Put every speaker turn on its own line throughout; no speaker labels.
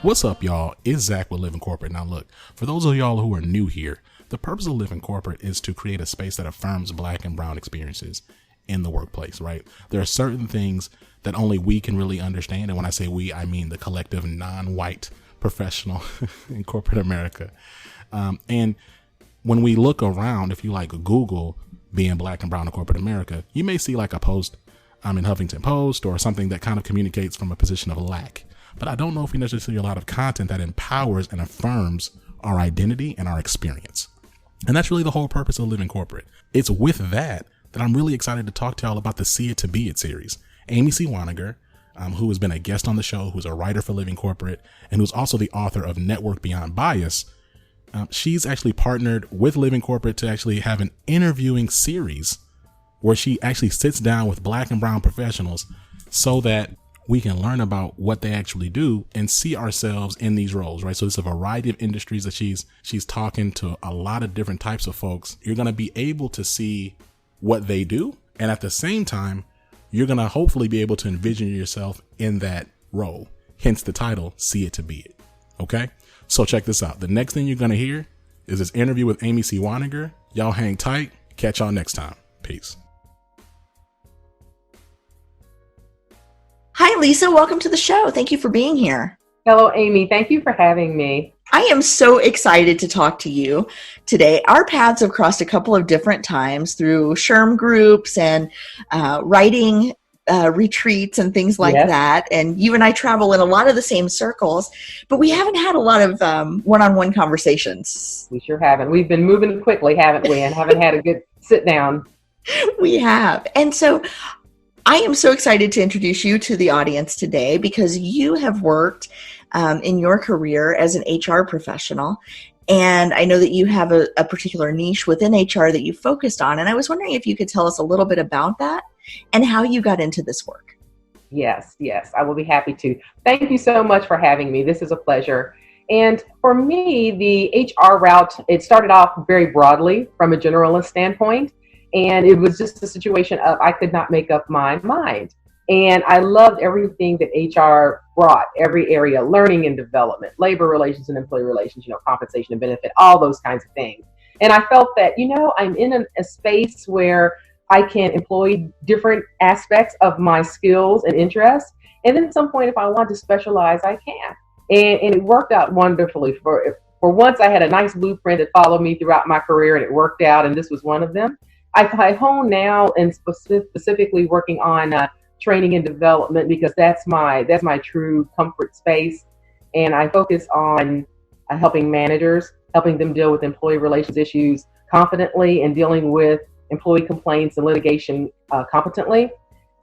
What's up, y'all? It's Zach with Living Corporate. Now look, for those of y'all who are new here, the purpose of Living Corporate is to create a space that affirms Black and brown experiences in the workplace, right? There are certain things that only we can really understand. And when I say we, I mean the collective non-white professional in corporate America. And when we look around, if you like Google being Black and brown in corporate America, you may see like a post in Huffington Post or something that kind of communicates from a position of lack. But I don't know if we necessarily see a lot of content that empowers and affirms our identity and our experience. And that's really the whole purpose of Living Corporate. It's with that I'm really excited to talk to y'all about the See It to Be It series. Amy C. Waninger, who has been a guest on the show, who's a writer for Living Corporate, and who's also the author of Network Beyond Bias. She's actually partnered with Living Corporate to actually have an interviewing series where she actually sits down with Black and brown professionals so that we can learn about what they actually do and see ourselves in these roles, right? So there's a variety of industries that she's talking to a lot of different types of folks. You're going to be able to see what they do. And at the same time, you're going to hopefully be able to envision yourself in that role. Hence the title, See It to Be It. Okay. So check this out. The next thing you're going to hear is this interview with Amy C. Waninger. Y'all hang tight. Catch y'all next time. Peace.
Hi, Lisa. Welcome to the show. Thank you for being here.
Hello, Amy. Thank you for having me.
I am so excited to talk to you today. Our paths have crossed a couple of different times through SHRM groups and writing retreats and things like that. And you and I travel in a lot of the same circles, but we haven't had a lot of one-on-one conversations.
We sure haven't. We've been moving quickly, haven't we? And haven't had a good sit down.
We have. And so I am so excited to introduce you to the audience today because you have worked in your career as an HR professional. And I know that you have a particular niche within HR that you focused on. And I was wondering if you could tell us a little bit about that and how you got into this work.
Yes, I will be happy to. Thank you so much for having me. This is a pleasure. And for me, the HR route, it started off very broadly from a generalist standpoint. And it was just a situation of I could not make up my mind. And I loved everything that HR brought, every area, learning and development, labor relations and employee relations, compensation and benefit, all those kinds of things. And I felt that, I'm in a space where I can employ different aspects of my skills and interests. And then at some point, if I want to specialize, I can. And it worked out wonderfully. For once, I had a nice blueprint that followed me throughout my career, and it worked out. And this was one of them. I hone now and specifically working on training and development because that's my true comfort space. And I focus on helping managers, helping them deal with employee relations issues confidently and dealing with employee complaints and litigation competently.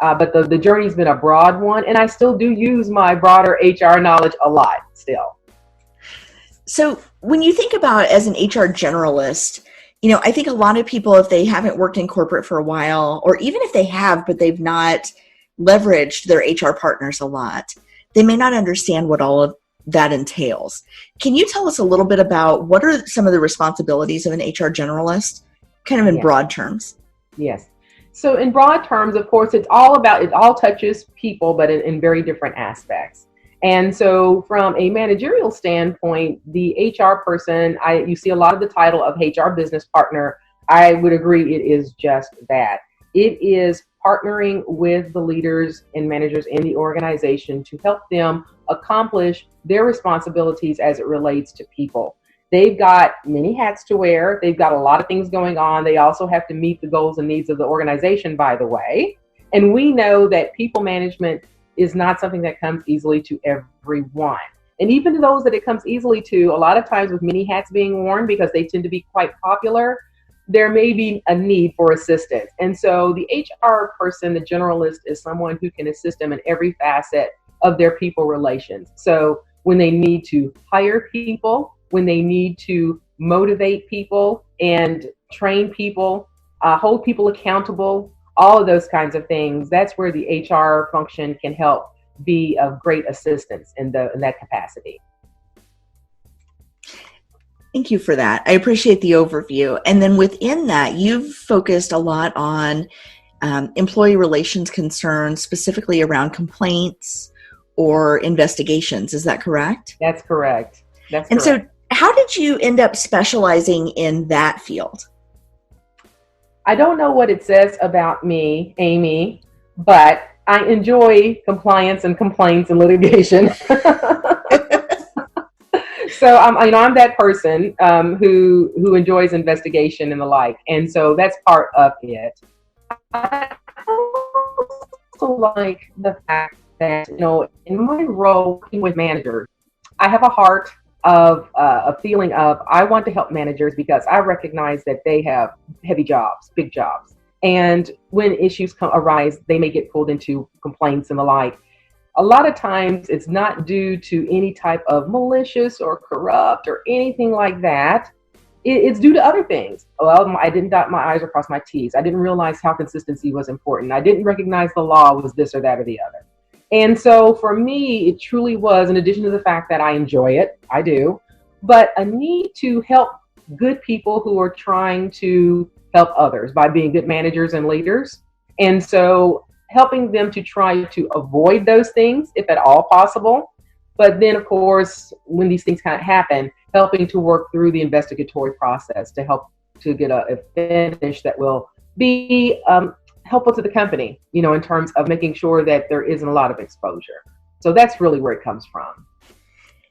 But the journey's been a broad one, and I still do use my broader HR knowledge a lot still.
So when you think about as an HR generalist, I think a lot of people, if they haven't worked in corporate for a while, or even if they have, but they've not leveraged their HR partners a lot, they may not understand what all of that entails. Can you tell us a little bit about what are some of the responsibilities of an HR generalist, kind of in broad terms?
Yes. So in broad terms, of course, it all touches people, but in very different aspects. And so from a managerial standpoint, the HR person, you see a lot of the title of HR business partner. I would agree it is just that. It is partnering with the leaders and managers in the organization to help them accomplish their responsibilities as it relates to people. They've got many hats to wear. They've got a lot of things going on. They also have to meet the goals and needs of the organization, by the way. And we know that people management is not something that comes easily to everyone. And even to those that it comes easily to, a lot of times with many hats being worn, because they tend to be quite popular, there may be a need for assistance. And so the HR person, the generalist, is someone who can assist them in every facet of their people relations. So when they need to hire people, when they need to motivate people and train people, hold people accountable, all of those kinds of things, that's where the HR function can help be of great assistance in that capacity.
Thank you for that. I appreciate the overview. And then within that, you've focused a lot on employee relations concerns, specifically around complaints or investigations. Is that correct?
That's correct. That's
and
correct.
So how did you end up specializing in that field?
I don't know what it says about me, Amy, but I enjoy compliance and complaints and litigation. So I'm that person who enjoys investigation and the like, and so that's part of it. I also like the fact that in my role working with managers, I have a heart of a feeling of I want to help managers because I recognize that they have heavy jobs, big jobs, and when issues arise, they may get pulled into complaints and the like. A lot of times it's not due to any type of malicious or corrupt or anything like that. It's due to other things. Well, I didn't dot my I's or cross my T's. I didn't realize how consistency was important. I didn't recognize the law was this or that or the other. And so for me, it truly was, in addition to the fact that I enjoy it, I do, but a need to help good people who are trying to help others by being good managers and leaders. And so helping them to try to avoid those things, if at all possible. But then, of course, when these things kind of happen, helping to work through the investigatory process to help to get a finish that will be helpful to the company, in terms of making sure that there isn't a lot of exposure. So that's really where it comes from.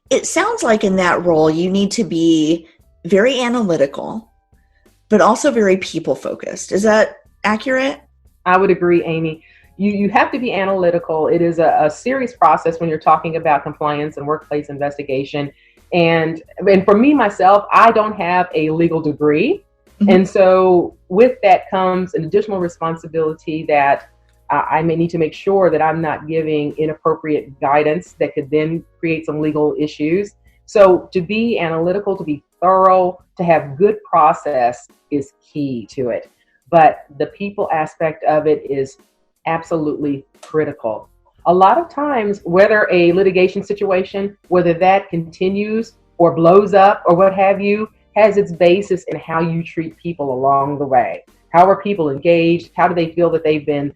It sounds like in that role, you need to be very analytical, but also very people focused. Is that accurate?
I would agree, Amy. You have to be analytical. It is a serious process when you're talking about compliance and workplace investigation. And for me, myself, I don't have a legal degree. Mm-hmm. And so with that comes an additional responsibility that I may need to make sure that I'm not giving inappropriate guidance that could then create some legal issues. So to be analytical, to be thorough, to have good process is key to it. But the people aspect of it is absolutely critical. A lot of times, whether a litigation situation, whether that continues or blows up or what have you, has its basis in how you treat people along the way. How are people engaged? How do they feel that they've been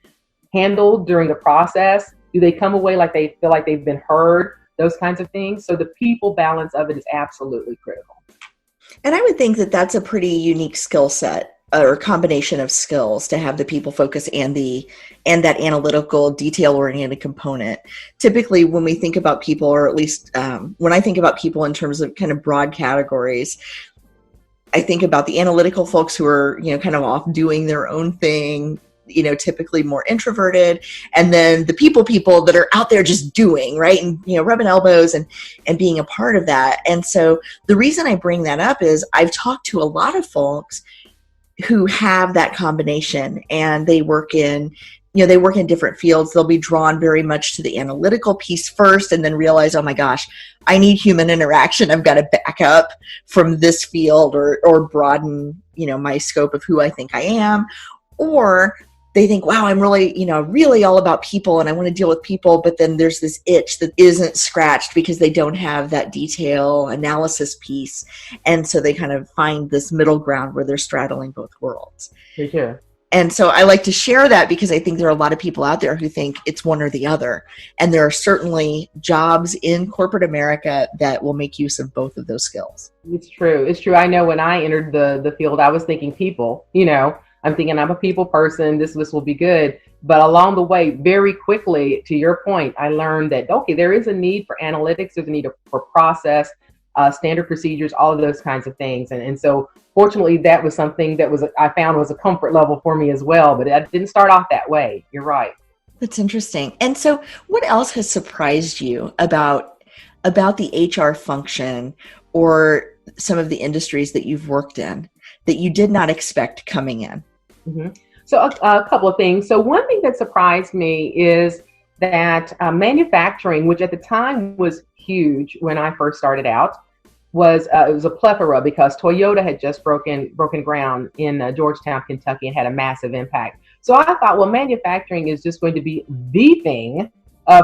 handled during the process? Do they come away like they feel like they've been heard? Those kinds of things. So the people balance of it is absolutely critical.
And I would think that that's a pretty unique skill set or combination of skills to have the people focus and that analytical, detail-oriented component. Typically, when we think about people, or at least when I think about people in terms of kind of broad categories, I think about the analytical folks who are, kind of off doing their own thing, typically more introverted, and then the people that are out there just doing, right? And, rubbing elbows and being a part of that. And so the reason I bring that up is I've talked to a lot of folks who have that combination, and they work in different fields. They'll be drawn very much to the analytical piece first and then realize, oh my gosh, I need human interaction. I've got to back up from this field or broaden, my scope of who I think I am. Or they think, wow, I'm really, really all about people and I want to deal with people. But then there's this itch that isn't scratched because they don't have that detail analysis piece. And so they kind of find this middle ground where they're straddling both worlds.
Yeah.
And so I like to share that because I think there are a lot of people out there who think it's one or the other. And there are certainly jobs in corporate America that will make use of both of those skills.
It's true. It's true. I know when I entered the field, I was thinking people, I'm thinking I'm a people person. This will be good. But along the way, very quickly, to your point, I learned that, okay, there is a need for analytics. There's a need for process, standard procedures, all of those kinds of things. And so fortunately, that was something that I found was a comfort level for me as well. But it didn't start off that way. You're right.
That's interesting. And so what else has surprised you about the HR function or some of the industries that you've worked in that you did not expect coming in?
Mm-hmm. So a couple of things. So one thing that surprised me is that manufacturing, which at the time was huge when I first started out, it was a plethora because Toyota had just broken ground in Georgetown, Kentucky, and had a massive impact. So I thought, well, manufacturing is just going to be the thing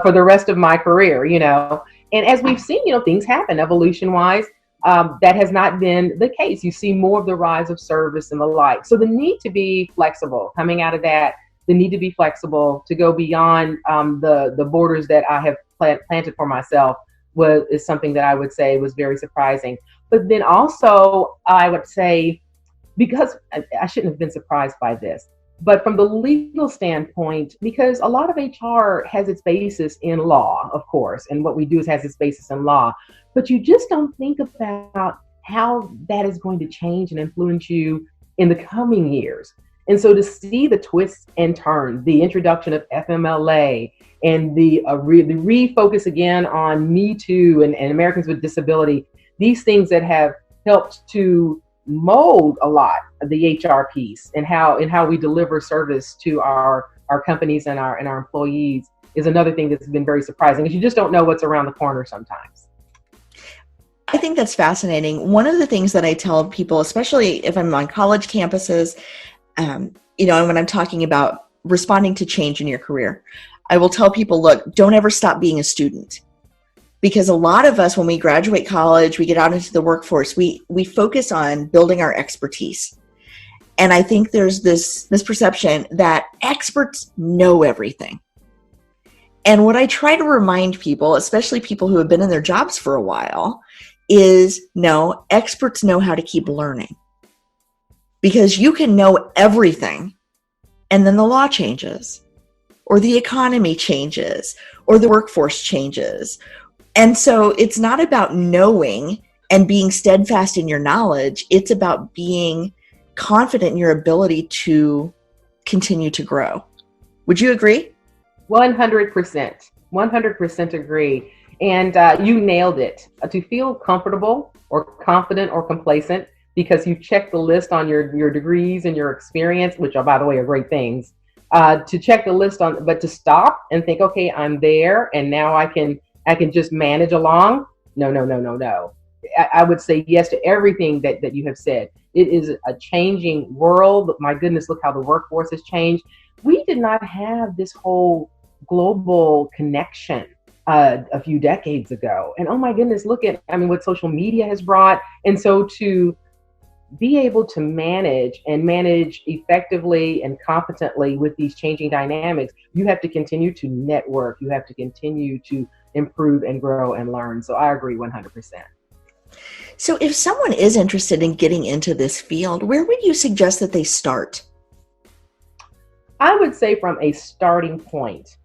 for the rest of my career, And as we've seen, things happen evolution-wise. That has not been the case. You see more of the rise of service and the like. So the need to be flexible, coming out of that, the need to be flexible, to go beyond the borders that I have planted for myself is something that I would say was very surprising. But then also, I would say, because I shouldn't have been surprised by this, but from the legal standpoint, because a lot of HR has its basis in law, of course, and what we do has its basis in law, but you just don't think about how that is going to change and influence you in the coming years. And so to see the twists and turns, the introduction of FMLA, and the refocus again on Me Too and Americans with Disability, these things that have helped to mold a lot of the HR piece and how we deliver service to our companies and our employees is another thing that's been very surprising, because you just don't know what's around the corner sometimes.
I think that's fascinating. One of the things that I tell people, especially if I'm on college campuses, and when I'm talking about responding to change in your career, I will tell people, look, don't ever stop being a student. Because a lot of us, when we graduate college, we get out into the workforce, we focus on building our expertise. And I think there's this misperception that experts know everything. And what I try to remind people, especially people who have been in their jobs for a while, is no, experts know how to keep learning. Because you can know everything, and then the law changes, or the economy changes, or the workforce changes. And so it's not about knowing and being steadfast in your knowledge. It's about being confident in your ability to continue to grow. Would you agree?
100%. 100% agree. And you nailed it. To feel comfortable or confident or complacent because you check the list on your degrees and your experience, which are, by the way, are great things. To check the list on, but to stop and think, okay, I'm there, and now I can just manage along. No. I would say yes to everything that you have said. It is a changing world. My goodness, look how the workforce has changed. We did not have this whole global connection a few decades ago. And oh my goodness, look at, what social media has brought. And so to be able to manage effectively and competently with these changing dynamics, you have to continue to network. You have to continue to improve and grow and learn. So I agree 100%.
So if someone is interested in getting into this field, where would you suggest that they start?
I would say from a starting point.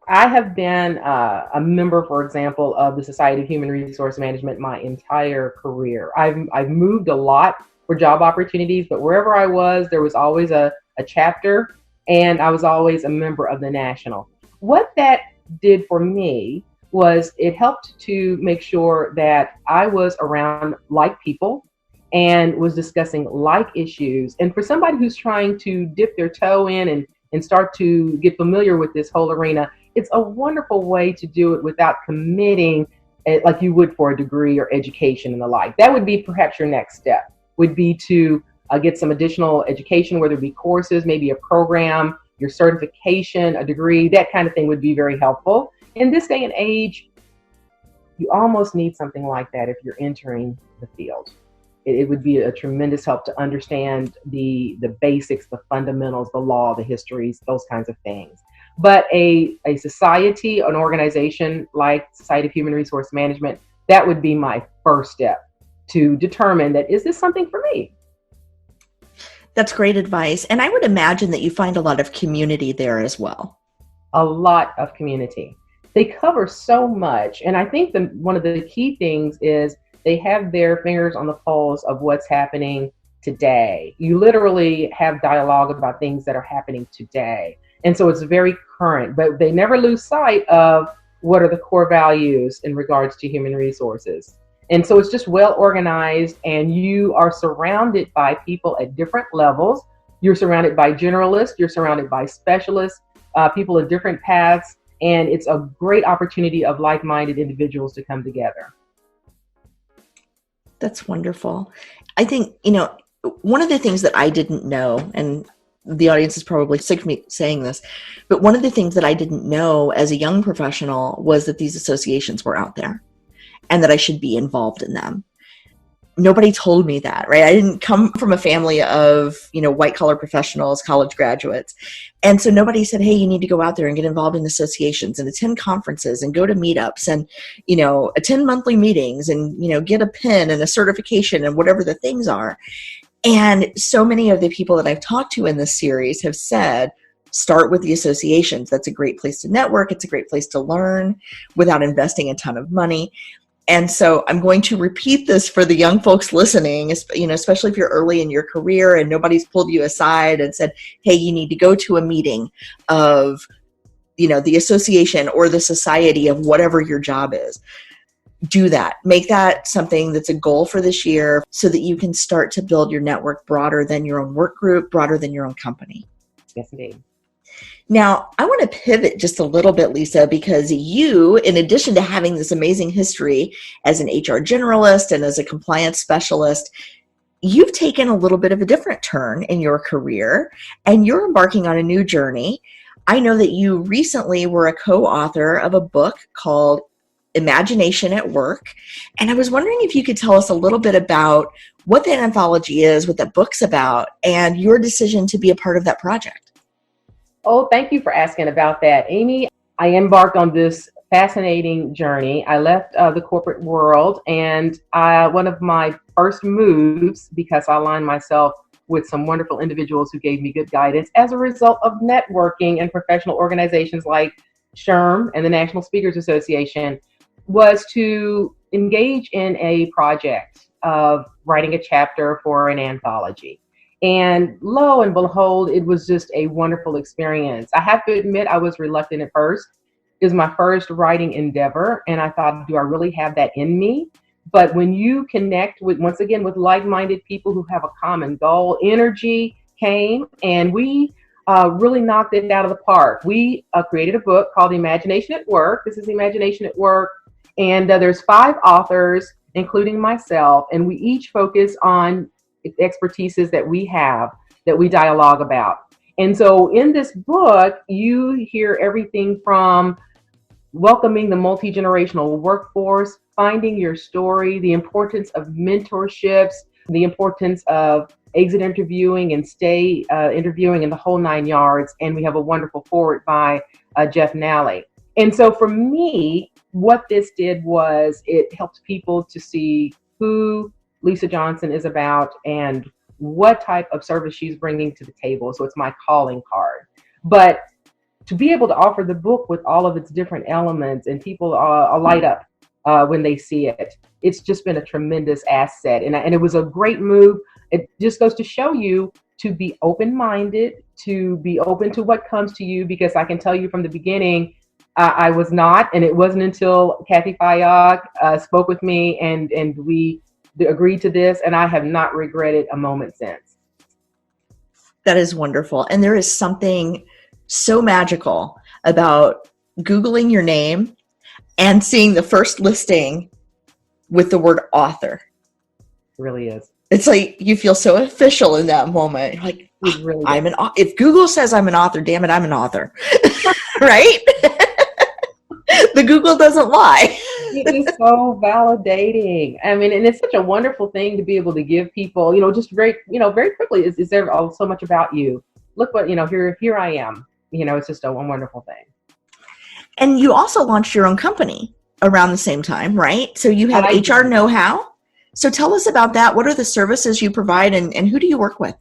I have been a member, for example, of the Society of Human Resource Management my entire career. I've moved a lot for job opportunities, but wherever I was, there was always a chapter, and I was always a member of the national. What that did for me was it helped to make sure that I was around like people and was discussing like issues. And for somebody who's trying to dip their toe in and start to get familiar with this whole arena, it's a wonderful way to do it without committing like you would for a degree or education and the like. That would be perhaps your next step, would be to get some additional education, whether it be courses, maybe a program, your certification, a degree, that kind of thing would be very helpful. In this day and age, you almost need something like that if you're entering the field. It would be a tremendous help to understand the basics, the fundamentals, the law, the histories, those kinds of things. But a society, an organization like Society of Human Resource Management, that would be my first step to determine that, is this something for me?
That's great advice. And I would imagine that you find a lot of community there as well.
A lot of community. They cover so much. And I think one of the key things is they have their fingers on the pulse of what's happening today. You literally have dialogue about things that are happening today. And so it's very current, but they never lose sight of what are the core values in regards to human resources. And so it's just well organized, and you are surrounded by people at different levels. You're surrounded by generalists, you're surrounded by specialists, people in different paths, and it's a great opportunity of like-minded individuals to come together.
That's wonderful. I think, one of the things that I didn't know, and the audience is probably sick of me saying this, but one of the things that I didn't know as a young professional was that these associations were out there and that I should be involved in them. nobody told me that, right? I didn't come from a family of, white collar professionals, college graduates. And so nobody said, hey, you need to go out there and get involved in associations and attend conferences and go to meetups and, attend monthly meetings and, get a pin and a certification and whatever the things are. And so many of the people that I've talked to in this series have said, start with the associations. That's a great place to network. It's a great place to learn without investing a ton of money. And so I'm going to repeat this for the young folks listening, especially if you're early in your career and nobody's pulled you aside and said, hey, you need to go to a meeting of, the association or the society of whatever your job is. Do that. Make that something that's a goal for this year so that you can start to build your network broader than your own work group, broader than your own company.
Yes, indeed.
Now, I want to pivot just a little bit, Lisa, because you, in addition to having this amazing history as an HR generalist and as a compliance specialist, you've taken a little bit of a different turn in your career and you're embarking on a new journey. I know that you recently were a co-author of a book called Imagination at Work. And I was wondering if you could tell us a little bit about what that anthology is, what that book's about, and your decision to be a part of that project.
Oh, thank you for asking about that, Amy. I embarked on this fascinating journey. I left the corporate world, and one of my first moves, because I aligned myself with some wonderful individuals who gave me good guidance as a result of networking and professional organizations like SHRM and the National Speakers Association, was to engage in a project of writing a chapter for an anthology. And lo and behold, it was just a wonderful experience. I have to admit, I was reluctant at first. It was my first writing endeavor. And I thought, do I really have that in me? But when you connect with, once again, with like-minded people who have a common goal, energy came and we really knocked it out of the park. We created a book called Imagination at Work. This is Imagination at Work. And there's 5 authors, including myself, and we each focus on expertises that we have, that we dialogue about. And so in this book, you hear everything from welcoming the multi-generational workforce, finding your story, the importance of mentorships, the importance of exit interviewing and stay interviewing, and the whole 9 yards. And we have a wonderful foreword by Jeff Nally. And so for me, what this did was it helped people to see who Lisa Johnson is about and what type of service she's bringing to the table. So it's my calling card. But to be able to offer the book with all of its different elements and people light up when they see it, it's just been a tremendous asset. And it was a great move. It just goes to show you to be open-minded, to be open to what comes to you, because I can tell you from the beginning, I was not, and it wasn't until Kathy Fayog spoke with me and we agreed to this, and I have not regretted a moment since.
That is wonderful. And there is something so magical about Googling your name and seeing the first listing with the word author.
It really is.
It's like you feel so official in that moment. You're like, really if Google says I'm an author, damn it, I'm an author. Right? The Google doesn't lie.
It is so validating. I mean, and it's such a wonderful thing to be able to give people, just very quickly, is there so much about you? Look what, here I am. It's just a wonderful thing.
And you also launched your own company around the same time, right? So you have HR Know-How. So tell us about that. What are the services you provide and who do you work with?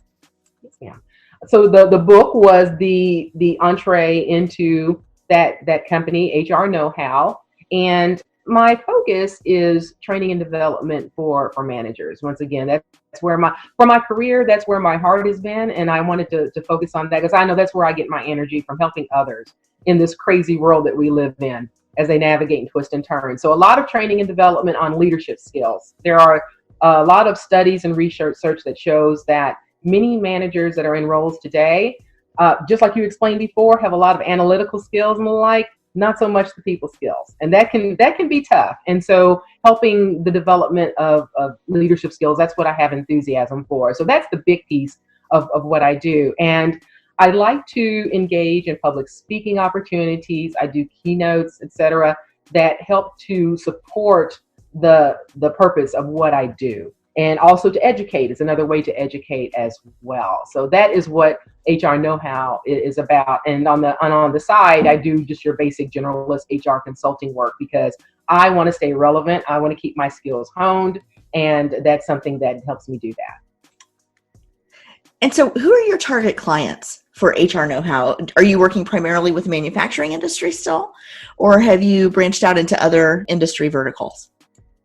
Yeah. So the book was the entree into that company, HR Know-How. And my focus is training and development for managers. Once again, that's where for my career, that's where my heart has been. And I wanted to focus on that because I know that's where I get my energy, from helping others in this crazy world that we live in as they navigate and twist and turn. So a lot of training and development on leadership skills. There are a lot of studies and research that shows that many managers that are in roles today, just like you explained before, have a lot of analytical skills and the like, not so much the people skills. And that can be tough. And so helping the development of leadership skills, that's what I have enthusiasm for. So that's the big piece of what I do. And I like to engage in public speaking opportunities. I do keynotes, etc., that help to support the purpose of what I do. And also to educate is another way to educate as well. So that is what HR Know-How is about. And on the side, I do just your basic generalist HR consulting work because I want to stay relevant. I want to keep my skills honed. And that's something that helps me do that.
And so who are your target clients for HR Know-How? Are you working primarily with the manufacturing industry still, or have you branched out into other industry verticals?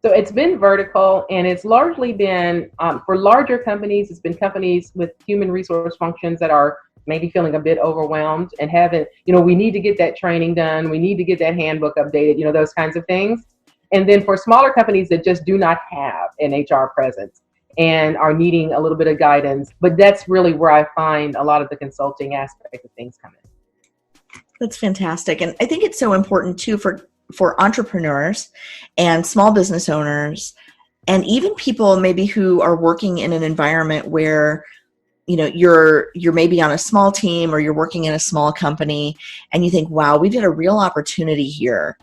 So it's been vertical, and it's largely been, for larger companies, it's been companies with human resource functions that are maybe feeling a bit overwhelmed and haven't, we need to get that training done. We need to get that handbook updated, those kinds of things. And then for smaller companies that just do not have an HR presence and are needing a little bit of guidance, but that's really where I find a lot of the consulting aspect of things come in.
That's fantastic. And I think it's so important too for entrepreneurs and small business owners, and even people maybe who are working in an environment where, you're maybe on a small team or you're working in a small company and you think, wow, we've got a real opportunity here.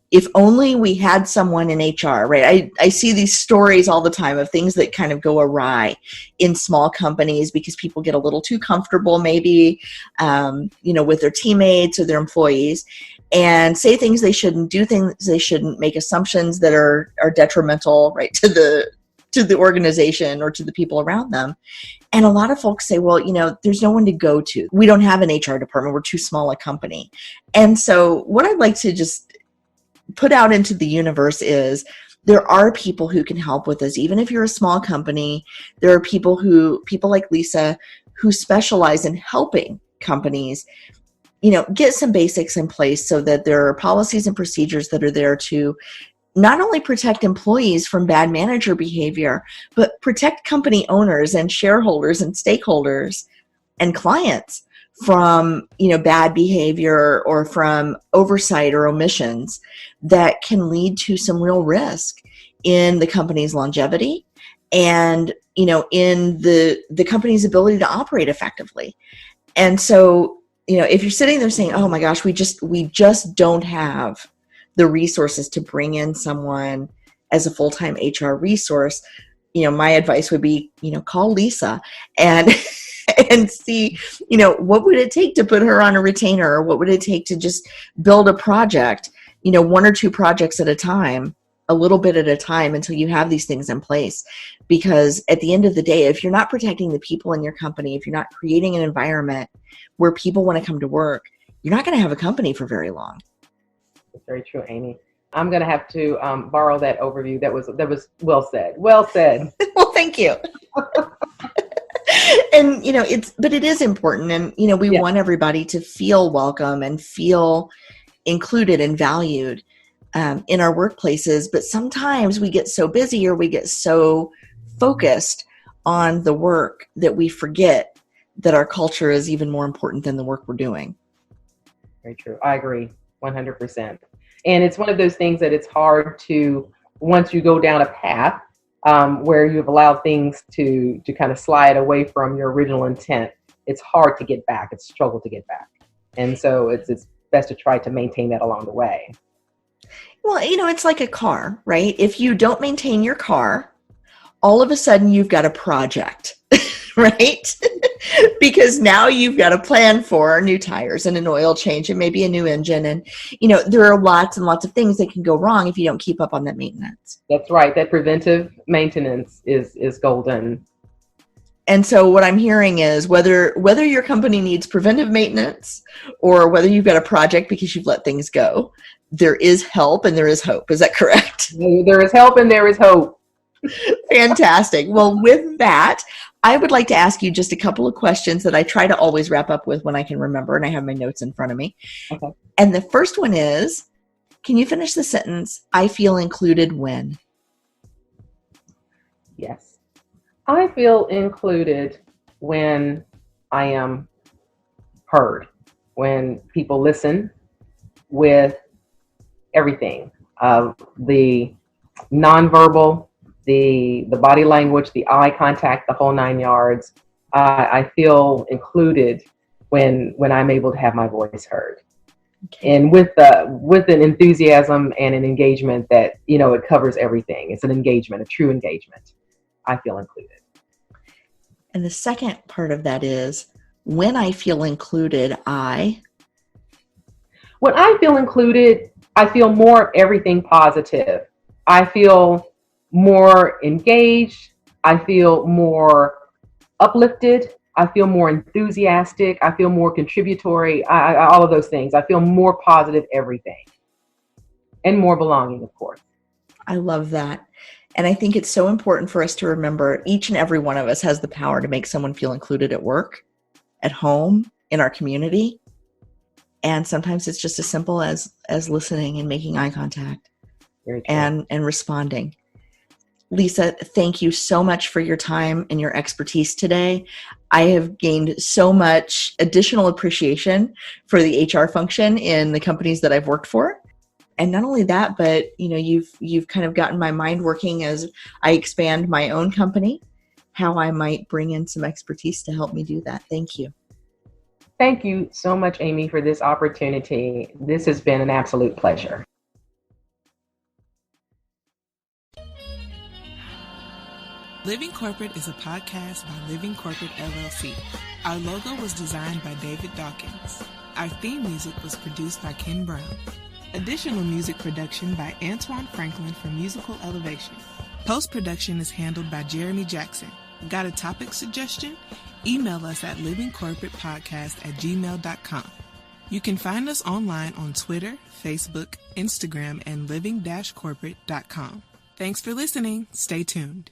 If only we had someone in HR, right? I see these stories all the time of things that kind of go awry in small companies because people get a little too comfortable maybe, with their teammates or their employees and say things they shouldn't, do things they shouldn't, make assumptions that are detrimental, right, to the organization or to the people around them. And a lot of folks say, well, there's no one to go to. We don't have an HR department. We're too small a company. And so what I'd like to just put out into the universe is there are people who can help with this. Even if you're a small company, there are people like Lisa, who specialize in helping companies, get some basics in place so that there are policies and procedures that are there to not only protect employees from bad manager behavior, but protect company owners and shareholders and stakeholders and clients from, bad behavior or from oversight or omissions that can lead to some real risk in the company's longevity and, in the company's ability to operate effectively. And so, if you're sitting there saying, oh my gosh, we just don't have the resources to bring in someone as a full-time HR resource, my advice would be, call Lisa and and see, what would it take to put her on a retainer, or what would it take to just build a project, one or two projects at a time, a little bit at a time until you have these things in place. Because at the end of the day, if you're not protecting the people in your company, if you're not creating an environment where people want to come to work, you're not going to have a company for very long.
That's very true, Amy. I'm going to have to borrow that overview. That was well said. Well said.
Well, thank you. And, it is important. And, we want everybody to feel welcome and feel included and valued in our workplaces. But sometimes we get so busy or we get so focused on the work that we forget that our culture is even more important than the work we're doing.
Very true. I agree 100%. And it's one of those things that it's hard to, once you go down a path where you've allowed things to kind of slide away from your original intent, it's hard to get back. It's a struggle to get back. And so it's best to try to maintain that along the way.
Well, it's like a car, right? If you don't maintain your car, all of a sudden you've got a project, right? Because now you've got a plan for new tires and an oil change and maybe a new engine. And, there are lots and lots of things that can go wrong if you don't keep up on that maintenance.
That's right. That preventive maintenance is golden.
And so what I'm hearing is whether your company needs preventive maintenance or whether you've got a project because you've let things go, there is help and there is hope. Is that correct?
There is help and there is hope.
Fantastic. Well, with that, I would like to ask you just a couple of questions that I try to always wrap up with when I can remember, and I have my notes in front of me.
Okay.
And the first one is, can you finish the sentence, I feel included when?
Yes. I feel included when I am heard, when people listen with everything, the nonverbal, the body language, the eye contact, the whole 9 yards. I feel included when I'm able to have my voice heard. and with an enthusiasm and an engagement that, it covers everything. It's an engagement, a true engagement. I feel included.
And the second part of that is, when I feel included,
When I feel included, I feel more of everything positive. I feel more engaged. I feel more uplifted. I feel more enthusiastic. I feel more contributory. All of those things. I feel more positive everything. And more belonging, of course.
I love that. And I think it's so important for us to remember each and every one of us has the power to make someone feel included at work, at home, in our community. And sometimes it's just as simple as listening and making eye contact and responding. Lisa, thank you so much for your time and your expertise today. I have gained so much additional appreciation for the HR function in the companies that I've worked for. And not only that, but you've kind of gotten my mind working as I expand my own company, how I might bring in some expertise to help me do that. Thank you.
Thank you so much, Amy, for this opportunity. This has been an absolute pleasure.
Living Corporate is a podcast by Living Corporate LLC. Our logo was designed by David Dawkins. Our theme music was produced by Ken Brown. Additional music production by Antoine Franklin for Musical Elevation. Post-production is handled by Jeremy Jackson. Got a topic suggestion? Email us at livingcorporatepodcast@gmail.com. You can find us online on Twitter, Facebook, Instagram, and living-corporate.com. Thanks for listening. Stay tuned.